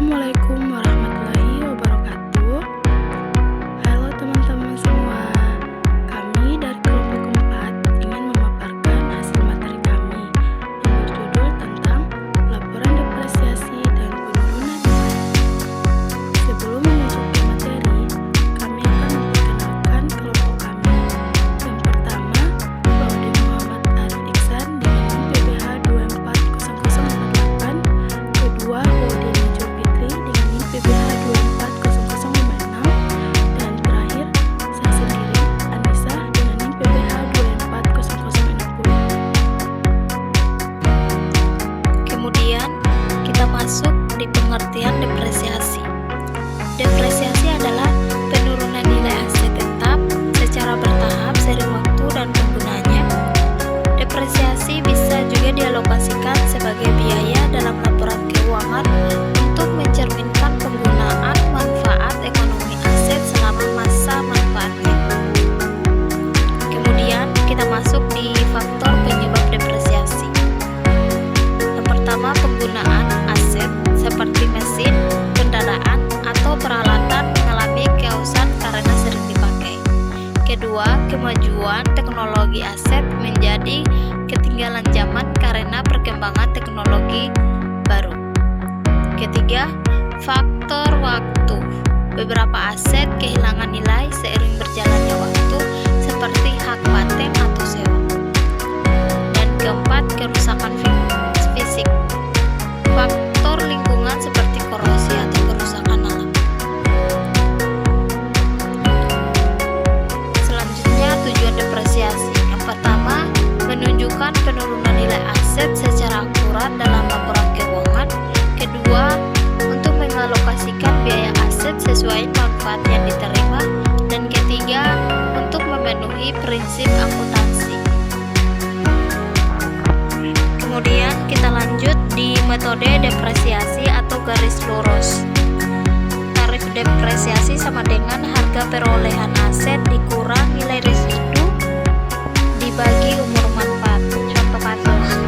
Assalamualaikum warahmatullahi wabarakatuh. Halo teman-teman semua. Kami dari kelompok keempat ingin memaparkan hasil materi kami yang berjudul tentang laporan depresiasi dan penurunan nilai. Sebelum memasuki materi, kami akan memperkenalkan kelompok kami. Yang pertama, Laude Muhammad Arif Iksan dengan NIM PBH 240048. Kedua, Waude Najwa Fitri dengan NIM PBH 240056. Dan terakhir, saya sendiri, Anissa, dengan NIM PBH 240060. Kemudian, kita masuk di pengertian depresiasi. Depresiasi adalah penurunan nilai aset tetap secara bertahap seiring waktu dan penggunanya. Depresiasi bisa juga dialokasikan sebagai biaya dalam laporan keuangan untuk mencerminkan penggunaan manfaat ekonomi aset selama masa manfaatnya. Kemudian, kita masuk di faktor penyebab depresiasi. Yang pertama, penggunaan aset seperti mesin, kendaraan, atau peralatan mengalami keharusan karena sering dipakai. Kedua, kemajuan teknologi aset menjadi ketinggalan zaman karena perkembangan teknologi baru. Ketiga, faktor waktu. Beberapa aset kehilangan nilai seiring berjalannya waktu seperti hak paten atau sewa. Dan keempat, kerusakan fisik. Faktor lingkungan seperti korosi atau kerusakan alam. Selanjutnya, tujuan depresiasi. Yang pertama, menunjukkan penurunan nilai aset secara akurat dalam laporan keuangan. Kedua, untuk mengalokasikan biaya aset sesuai manfaat yang diterima. Dan ketiga, untuk memenuhi prinsip akuntansi. Kemudian kita lanjut di metode depresiasi atau garis lurus. Tarif depresiasi sama dengan harga perolehan aset dikurang nilai residu dibagi umur manfaat. Contoh kasus,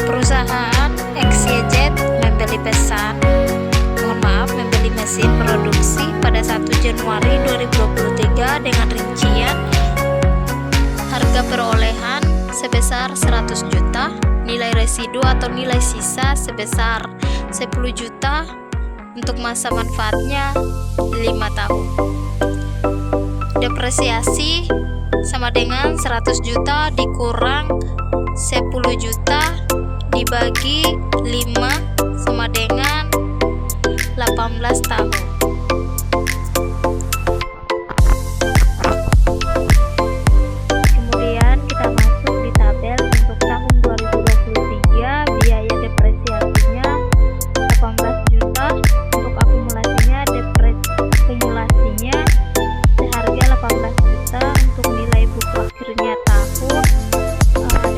perusahaan XYZ membeli mesin produksi pada 1 Januari 2023 dengan rincian harga perolehan sebesar 100 juta, nilai residu atau nilai sisa sebesar 10 juta untuk masa manfaatnya 5 tahun. Depresiasi sama dengan 100 juta dikurang 10 juta dibagi 5 sama dengan 18 tahun. Kemudian kita masuk di tabel untuk tahun 2023, biaya depresiasinya 18 juta, untuk akumulasinya kumulasinya seharga 18 juta, untuk nilai buku akhirnya tahun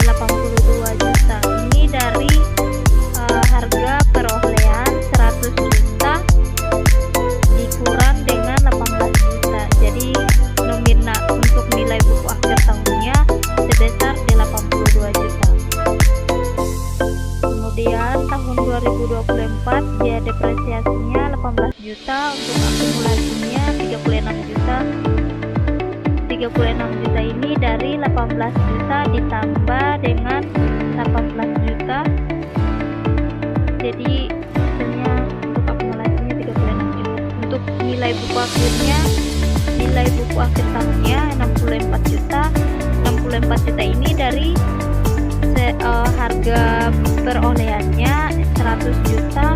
82 juta. Ini dari harga perolehan 100 juta dikurang dengan 18 juta. Jadi nominal untuk nilai buku akhir tahunnya sebesar 82 juta. Kemudian tahun 2024 biaya depresiasinya 18 juta, untuk akumulasinya 36 juta. 36 juta ini dari 18 juta ditambah dengan 18 juta. Jadi hasilnya untuk akumulasinya 36 juta. Untuk nilai buku akhirnya, nilai buku akhir tahunnya 64 juta. 64 juta ini dari harga perolehannya 100 juta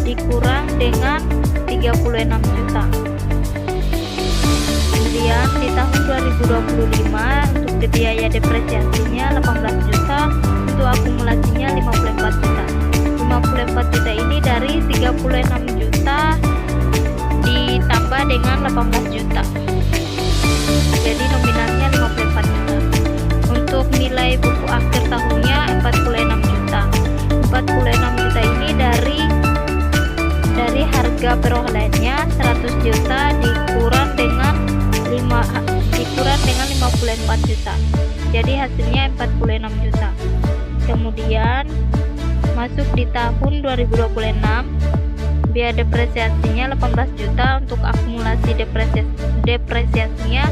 dikurang dengan 36 juta. Kemudian di tahun 2025 untuk biaya depresiasinya 18 juta, untuk akumulasinya 54 juta. 54 juta ini dari 36 juta ditambah dengan 18 juta. Jadi nominalnya 54 juta. Untuk nilai buku akhir tahunnya 46 juta. 46 juta ini dari harga perolehannya 100 juta dikurang dengan 54 juta. Jadi hasilnya 46 juta. Kemudian Masuk di tahun 2026, biaya depresiasinya 18 juta, untuk akumulasi depresiasinya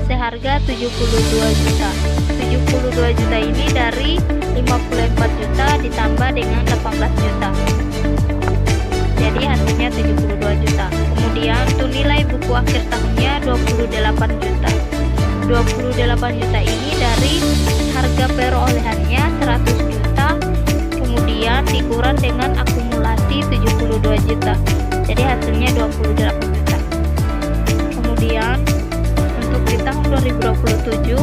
seharga 72 juta. 72 juta ini dari 54 juta ditambah dengan 18 juta. Jadi hasilnya 72 juta. Kemudian untuk nilai buku akhir tahunnya 28 juta. 28 juta ini dari harga perolehannya 100 juta, kemudian dikurang dengan akumulasi 72 juta. Jadi hasilnya 28 juta. Kemudian untuk di tahun 2027,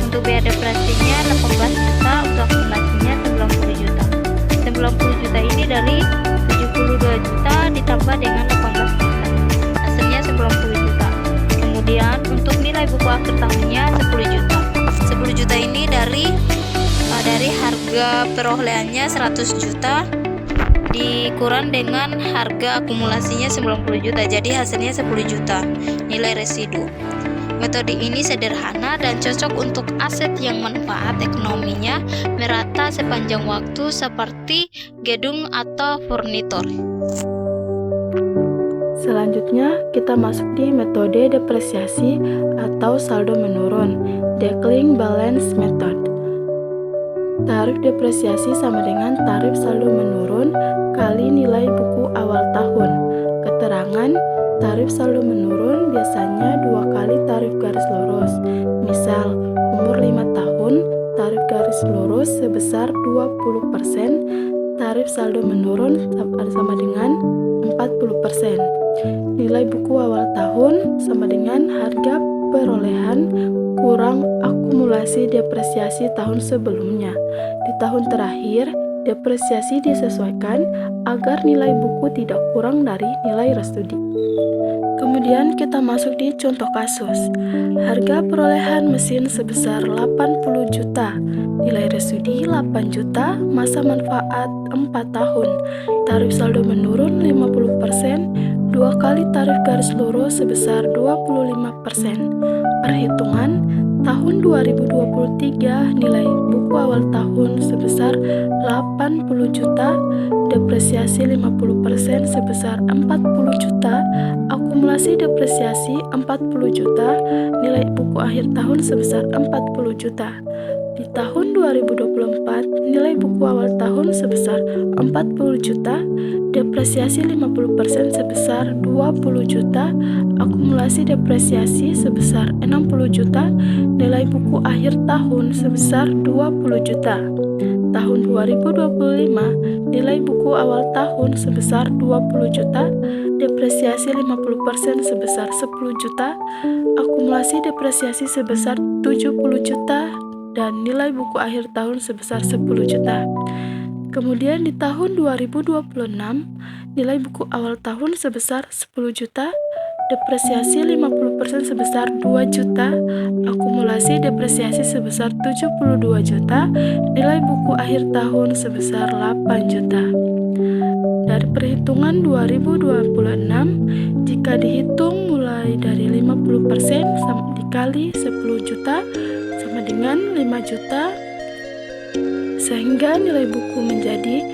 untuk biaya depresinya 18 juta, untuk akumulasinya 90 juta. 90 juta ini dari 72 juta ditambah dengan 18 juta. Hasilnya 90 juta. Kemudian untuk nilai buku akhir tahunnya 10 juta. 10 juta ini dari harga perolehannya 100 juta dikurang dengan harga akumulasinya 90 juta. Jadi hasilnya 10 juta nilai residu. Metode ini sederhana dan cocok untuk aset yang manfaat ekonominya merata sepanjang waktu seperti gedung atau furnitur. Selanjutnya, kita masuk di metode depresiasi atau saldo menurun, declining balance method. Tarif depresiasi sama dengan tarif saldo menurun kali nilai buku awal tahun. Keterangan, tarif saldo menurun biasanya 2 kali tarif garis lurus. Misal, umur 5 tahun, tarif garis lurus sebesar 20%, tarif saldo menurun sama dengan 40%. Nilai buku awal tahun sama dengan harga perolehan kurang akumulasi depresiasi tahun sebelumnya. Di tahun terakhir, depresiasi disesuaikan agar nilai buku tidak kurang dari nilai restudi. Kemudian kita masuk di contoh kasus. Harga perolehan mesin sebesar 80 juta, nilai restudi 8 juta, masa manfaat 4 tahun, tarif saldo menurun 50%, 2 kali tarif garis lurus sebesar 25%. Perhitungan tahun 2023, nilai buku awal tahun sebesar 80 juta, depresiasi 50% sebesar 40 juta, akumulasi depresiasi 40 juta, nilai buku akhir tahun sebesar 40 juta. Di tahun 2024, nilai buku awal tahun sebesar 40 juta, depresiasi 50% sebesar 20 juta, akumulasi depresiasi sebesar 60 juta, nilai buku akhir tahun sebesar 20 juta. Tahun 2025, nilai buku awal tahun sebesar 20 juta, depresiasi 50% sebesar 10 juta, akumulasi depresiasi sebesar 70 juta, dan nilai buku akhir tahun sebesar 10 juta. Kemudian di tahun 2026, nilai buku awal tahun sebesar 10 juta, depresiasi 50% sebesar 2 juta, akumulasi depresiasi sebesar 72 juta, nilai buku akhir tahun sebesar 8 juta. Dari perhitungan 2026, jika dihitung mulai dari 50% dikali 10 juta sama dengan 5 juta, sehingga nilai buku menjadi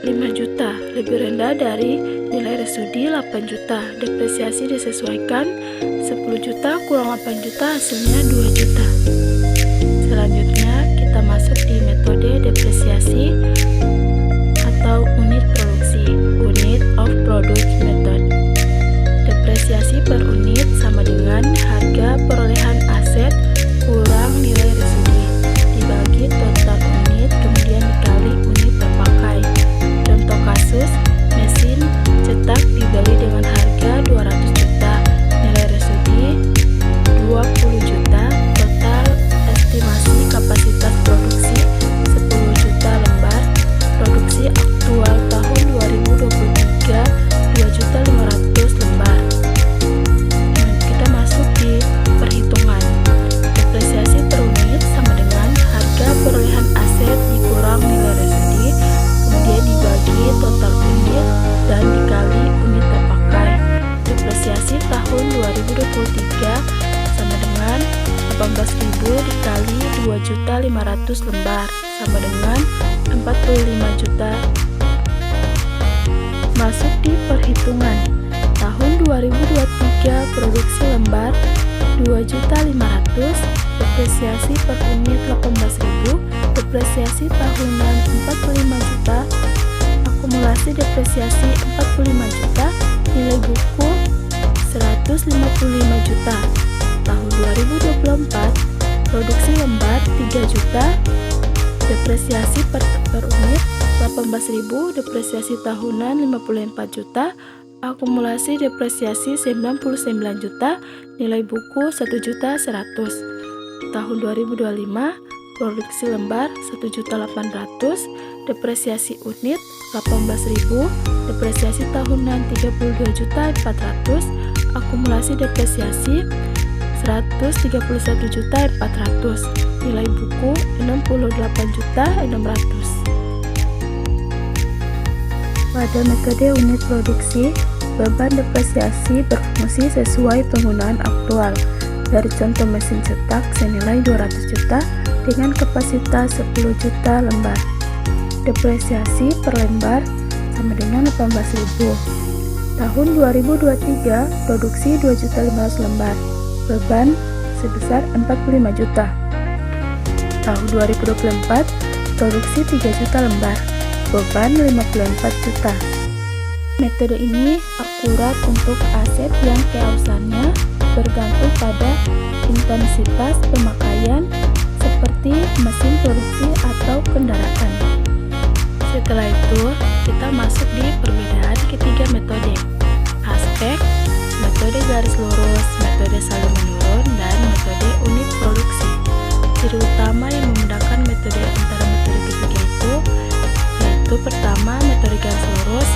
5 juta, lebih rendah dari nilai restudi 8 juta. Depresiasi disesuaikan 10 juta kurang 8 juta, hasilnya 2 juta. Selanjutnya kita masuk di metode depresiasi atau unit produksi, unit of product method. Depresiasi per unit sama dengan harga perolehan aset kurang nilai restudi dibagi total unit kemudian dikali unit terpakai. Contoh kasus, mesin cetak dibeli dengan harga 200 juta, nilai restudi 20 juta, total estimasi kapasitas produksi 10 juta lembar, produksi aktual tahun 2023 2.500.000 lembar. Kita masuk di perhitungan. Depresiasi per unit sama dengan harga perolehan aset dikurang nilai restudi, kemudian dibagi total unit dan dikali unit terpakai. Depresiasi tahun 2023 sama dengan 18.000 dikali 2.500.000 lembar sama dengan 45 juta. Masuk di perhitungan. Tahun 2023 produksi lembar 2.500.000, depresiasi per unit 18.000, depresiasi tahunan 45 juta, akumulasi depresiasi 45 juta, nilai buku 155 juta. Tahun 2024 produksi lembar 3 juta, depresiasi per unit 18.000, depresiasi tahunan 54 juta, akumulasi depresiasi 99 juta, nilai buku 1.100.000. Tahun 2025 produksi lembar 1.800.000, depresiasi unit 18.000, depresiasi tahunan 32.400.000, akumulasi depresiasi 131.400.000, nilai buku 68.600.000. Pada metode unit produksi, beban depresiasi berfungsi sesuai penggunaan aktual. Dari contoh mesin cetak senilai 200 juta dengan kapasitas 10 juta lembar. Depresiasi per lembar sama dengan 18.000. Tahun 2023 produksi 2.500.000 lembar. Beban sebesar 45 juta. Tahun 2024 produksi 3 juta lembar. Beban 54 juta. Metode ini akurat untuk aset yang keausannya bergantung pada intensitas pemakaian seperti mesin produksi atau kendaraan. Setelah itu, kita masuk di perbedaan ketiga metode. Aspek, metode garis lurus, metode saldo menurun, dan metode unit produksi. Ciri utama yang membedakan metode antara metode ketiga yaitu pertama, metode garis lurus,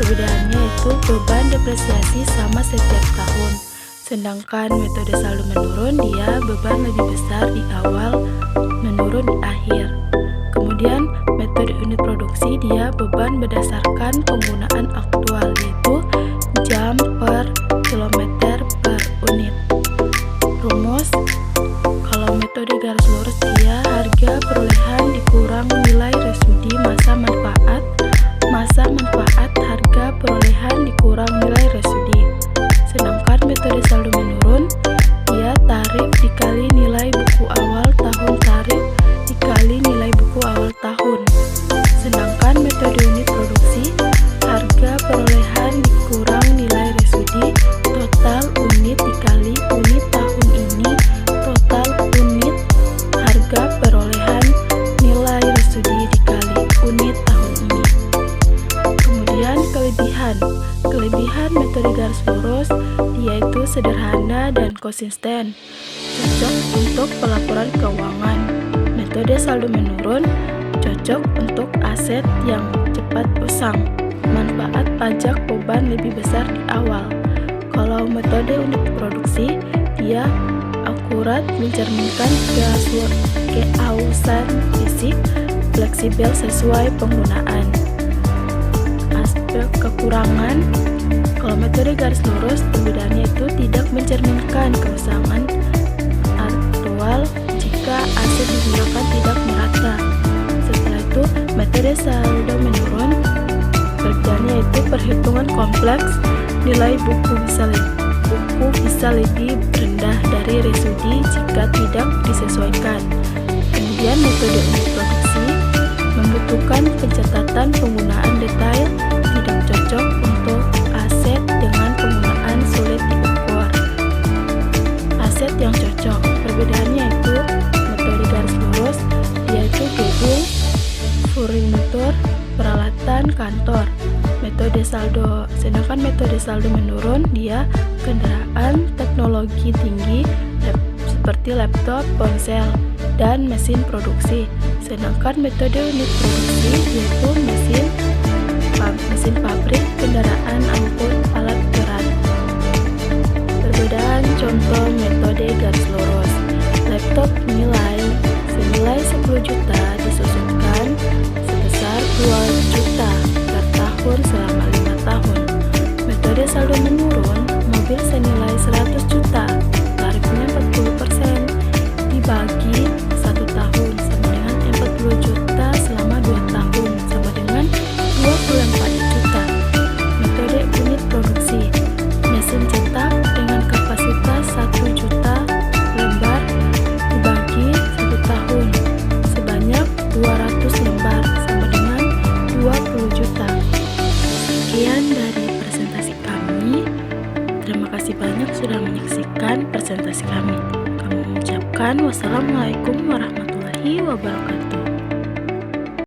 perbedaannya yaitu beban depresiasi sama setiap tahun. Sedangkan metode saldo menurun, dia beban lebih besar di awal, menurun di akhir. Kemudian metode unit produksi, dia beban berdasarkan penggunaan aktual, yaitu jam per kilometer per unit. Rumus, kalau metode garis lurus, dia harga perolehan dikurang nilai resudi masa manfaat harga perolehan dikurang nilai resudi. Sedangkan metode saldo menurun, dia tarif dikali nilai buku awal tahun, tarif dikali nilai buku awal tahun. Sedangkan metode unit produksi, harga perolehan dikurang nilai resudi, total unit dikali unit tahun ini, total unit harga perolehan nilai resudi dikali unit tahun ini. Kemudian kelebihan metode garis lurus, yaitu sederhana dan konsisten, cocok untuk pelaporan keuangan. Metode saldo menurun, cocok untuk aset yang cepat usang. Manfaat pajak beban lebih besar di awal. Kalau metode unit produksi, dia akurat mencerminkan keausan fisik, fleksibel sesuai penggunaan. Aspek kekurangan, kalau metode garis lurus, perbedaannya itu tidak mencerminkan keusangan aktual jika aset digunakan tidak merata. Setelah itu, metode saldo menurun, perbedaannya itu perhitungan kompleks, nilai buku bisa lebih rendah dari resudi jika tidak disesuaikan. Kemudian metode unit produksi membutuhkan pencatatan penggunaan detail, tidak cocok untuk aset dengan penggunaan sulit diukur. Aset yang cocok, perbedaannya itu metode garis lurus, yaitu gedung, furnitur, peralatan kantor. Metode saldo, sedangkan metode saldo menurun, dia kendaraan teknologi tinggi seperti laptop, ponsel, dan mesin produksi. Sedangkan metode unit produksi yaitu mesin pabrik, kendaraan angkut, alat berat. Perbedaan contoh metode garis lurus. Laptop senilai 10 juta disusunkan sebesar 2 juta per tahun selama 5 tahun. Metode saldo menurun, mobil senilai 100 juta, tarifnya 40% dibagi 1 tahun sama dengan 40 juta selama 2 tahun. sudah menyaksikan presentasi kami. Kami mengucapkan wassalamualaikum warahmatullahi wabarakatuh.